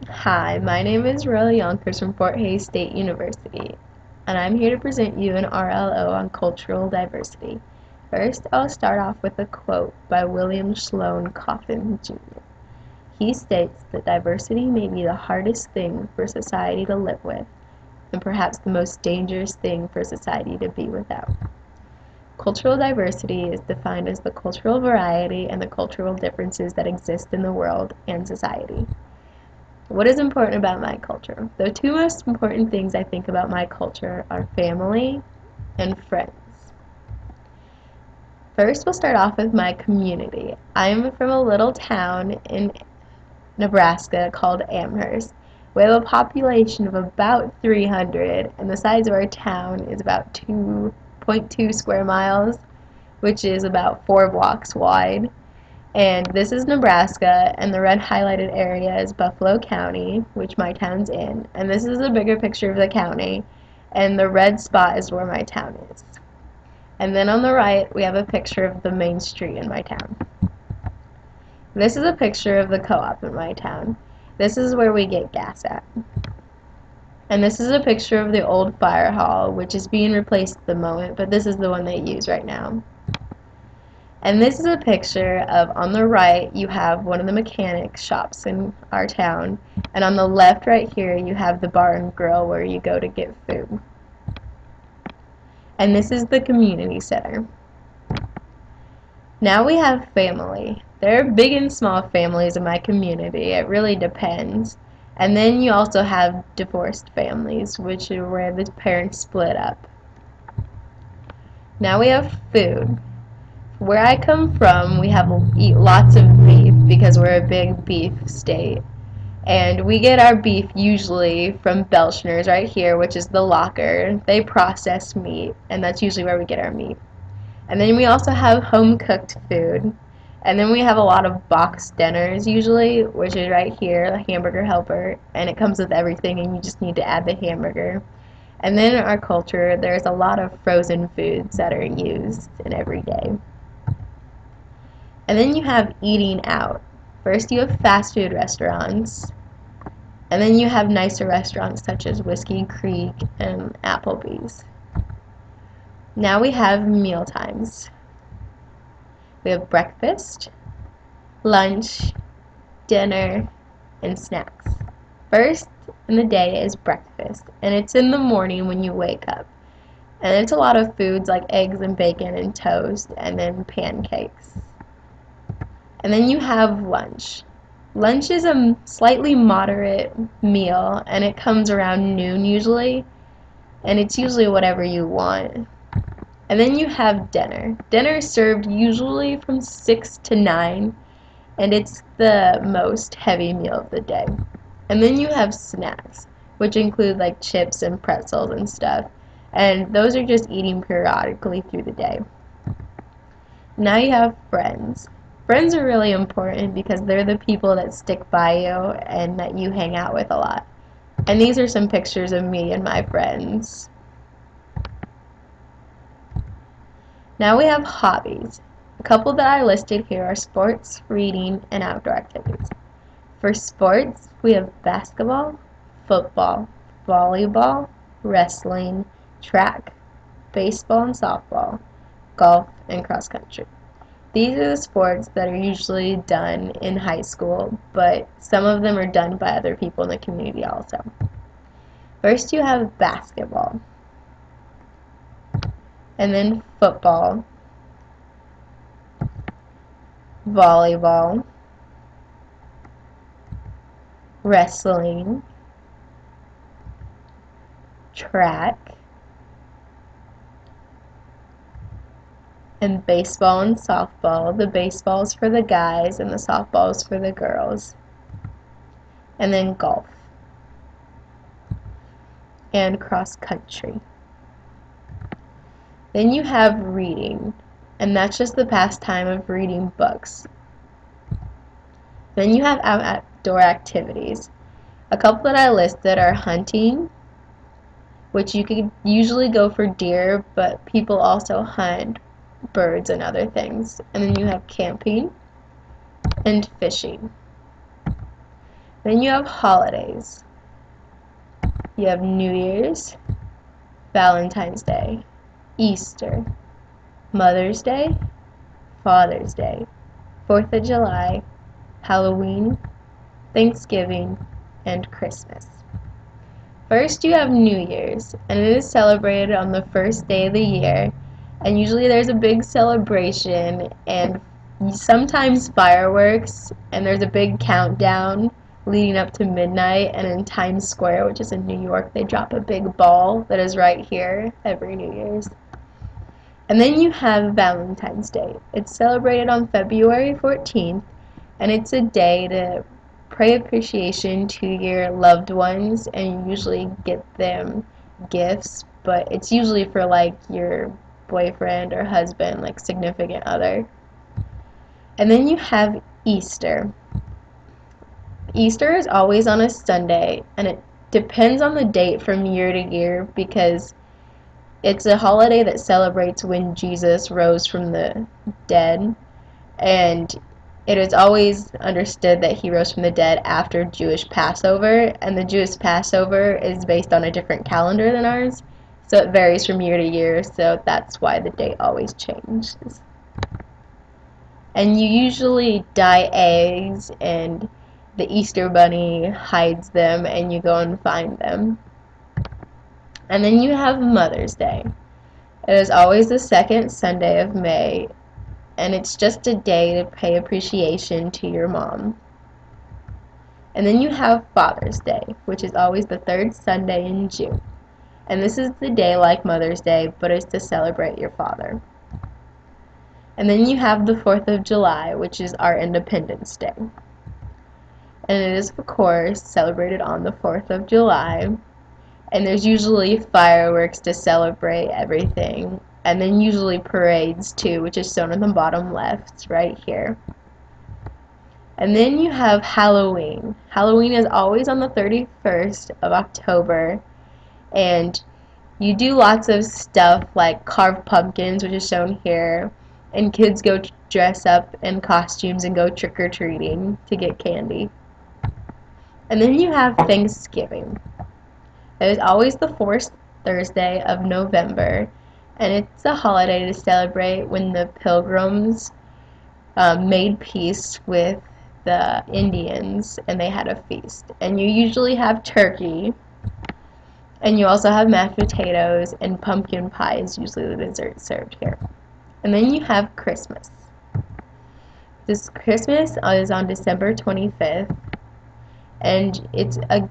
Hi, my name is Royall Yonkers from Fort Hays State University, and I'm here to present you an RLO on cultural diversity. First, I'll start off with a quote by William Sloane Coffin, Jr. He states that diversity may be the hardest thing for society to live with, and perhaps the most dangerous thing for society to be without. Cultural diversity is defined as the cultural variety and the cultural differences that exist in the world and society. What is important about my culture? The two most important things I think about my culture are family and friends. First, we'll start off with my community. I'm from a little town in Nebraska called Amherst. We have a population of about 300, and the size of our town is about 2.2 square miles, which is about 4 blocks wide. And this is Nebraska, and the red highlighted area is Buffalo County, which my town's in. And this is a bigger picture of the county, and the red spot is where my town is. And then on the right, we have a picture of the main street in my town. This is a picture of the co-op in my town. This is where we get gas at. And this is a picture of the old fire hall, which is being replaced at the moment, but this is the one they use right now. And this is a picture of, on the right, you have one of the mechanic shops in our town. And on the left right here, you have the bar and grill where you go to get food. And this is the community center. Now we have family. There are big and small families in my community. It really depends. And then you also have divorced families, which are where the parents split up. Now we have food. Where I come from, we eat lots of beef because we're a big beef state. And we get our beef usually from Belschner's right here, which is the locker. They process meat, and that's usually where we get our meat. And then we also have home cooked food. And then we have a lot of boxed dinners usually, which is right here, the hamburger helper, and it comes with everything and you just need to add the hamburger. And then in our culture, there's a lot of frozen foods that are used in every day. And then you have eating out. First you have fast food restaurants, and then you have nicer restaurants such as Whiskey Creek and Applebee's. Now we have meal times. We have breakfast, lunch, dinner, and snacks. First in the day is breakfast, and it's in the morning when you wake up. And it's a lot of foods like eggs and bacon and toast, and then pancakes. And then you have lunch. Lunch is a slightly moderate meal, and it comes around noon usually, and it's usually whatever you want. And then you have dinner. Dinner is served usually from 6 to 9, and it's the most heavy meal of the day. And then you have snacks, which include like chips and pretzels and stuff, and those are just eating periodically through the day. Now you have friends. Friends are really important because they're the people that stick by you and that you hang out with a lot. And these are some pictures of me and my friends. Now we have hobbies. A couple that I listed here are sports, reading, and outdoor activities. For sports, we have basketball, football, volleyball, wrestling, track, baseball and softball, golf, and cross country. These are the sports that are usually done in high school, but some of them are done by other people in the community also. First you have basketball, and then football, volleyball, wrestling, track, and baseball and softball. The baseball's for the guys and the softball's for the girls. And then golf and cross country. Then you have reading, and that's just the pastime of reading books. Then you have outdoor activities. A couple that I listed are hunting, which you could usually go for deer, but people also hunt birds and other things. And then you have camping and fishing. Then you have holidays. You have New Year's, Valentine's Day, Easter, Mother's Day, Father's Day, 4th of July, Halloween, Thanksgiving, and Christmas. First, you have New Year's, and it is celebrated on the first day of the year, and usually there's a big celebration and sometimes fireworks, and there's a big countdown leading up to midnight, and in Times Square, which is in New York, they drop a big ball that is right here every New Year's. And then you have Valentine's Day. It's celebrated on February 14th, and it's a day to pray appreciation to your loved ones, and you usually get them gifts, but it's usually for like your boyfriend or husband, like significant other. And then you have Easter. Easter is always on a Sunday, and it depends on the date from year to year because it's a holiday that celebrates when Jesus rose from the dead, and it is always understood that he rose from the dead after Jewish Passover, and the Jewish Passover is based on a different calendar than ours, so it varies from year to year, so that's why the date always changes. And you usually dye eggs, and the Easter Bunny hides them, and you go and find them. And then you have Mother's Day. It is always the second Sunday of May, and it's just a day to pay appreciation to your mom. And then you have Father's Day, which is always the third Sunday in June. And this is the day like Mother's Day, but it's to celebrate your father. And then you have the 4th of July, which is our Independence Day. And it is, of course, celebrated on the 4th of July. And there's usually fireworks to celebrate everything. And then usually parades too, which is shown in the bottom left right here. And then you have Halloween. Halloween is always on the 31st of October, and you do lots of stuff like carve pumpkins, which is shown here, and kids go dress up in costumes and go trick-or-treating to get candy. And then you have Thanksgiving. It is always the fourth Thursday of November, and it's a holiday to celebrate when the Pilgrims made peace with the Indians, and they had a feast. And you usually have turkey, and you also have mashed potatoes, and pumpkin pie is usually the dessert served here. And then you have Christmas. This Christmas is on December 25th, and it's a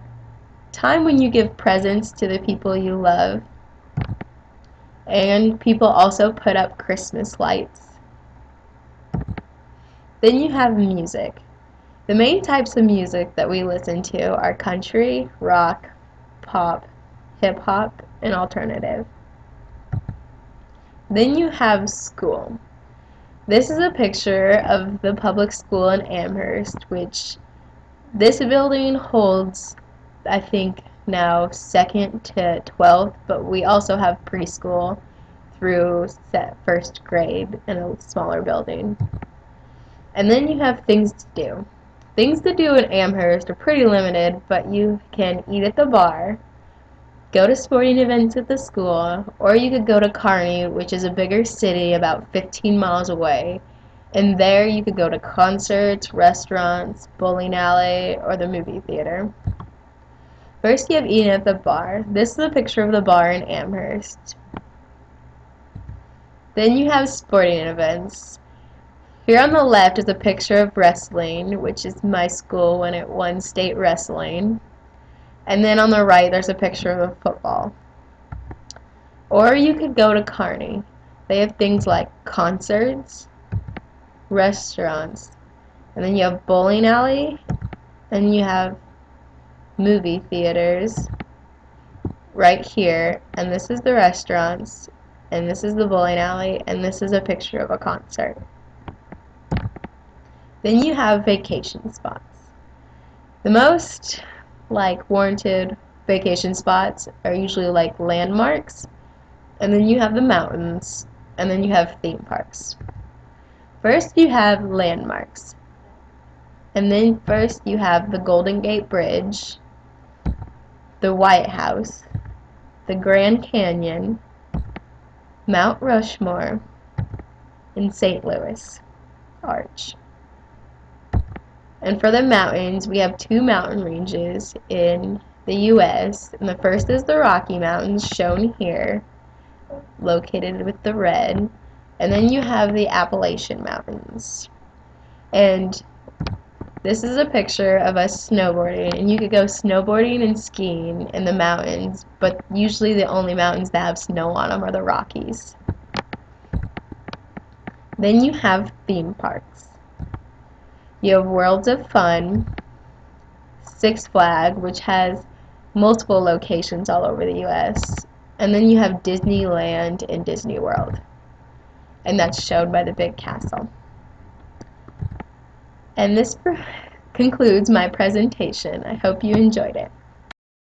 time when you give presents to the people you love, and people also put up Christmas lights. Then you have music. The main types of music that we listen to are country, rock, pop, hip-hop, and alternative. Then you have school. This is a picture of the public school in Amherst, which this building holds, I think, now 2nd to 12th, but we also have preschool through first grade in a smaller building. And then you have things to do. Things to do in Amherst are pretty limited, but you can eat at the bar, go to sporting events at the school, or you could go to Kearney, which is a bigger city about 15 miles away, and there you could go to concerts, restaurants, bowling alley, or the movie theater. First you have eating at the bar. This is a picture of the bar in Amherst. Then you have sporting events. Here on the left is a picture of wrestling, which is my school when it won state wrestling. And then on the right there's a picture of football. Or you could go to Kearney. They have things like concerts, restaurants, and then you have bowling alley, and you have movie theaters right here, and this is the restaurants, and this is the bowling alley, and this is a picture of a concert. Then you have vacation spots. The most warranted vacation spots are usually like landmarks, and then you have the mountains, and then you have theme parks. First you have landmarks. And then first you have the Golden Gate Bridge, the White House, the Grand Canyon, Mount Rushmore, and St. Louis Arch. And for the mountains, we have two mountain ranges in the U.S. And the first is the Rocky Mountains, shown here, located with the red. And then you have the Appalachian Mountains. And this is a picture of us snowboarding, and you could go snowboarding and skiing in the mountains, but usually the only mountains that have snow on them are the Rockies. Then you have theme parks. You have Worlds of Fun, Six Flags, which has multiple locations all over the U.S., and then you have Disneyland and Disney World, and that's shown by the big castle. And this concludes my presentation. I hope you enjoyed it.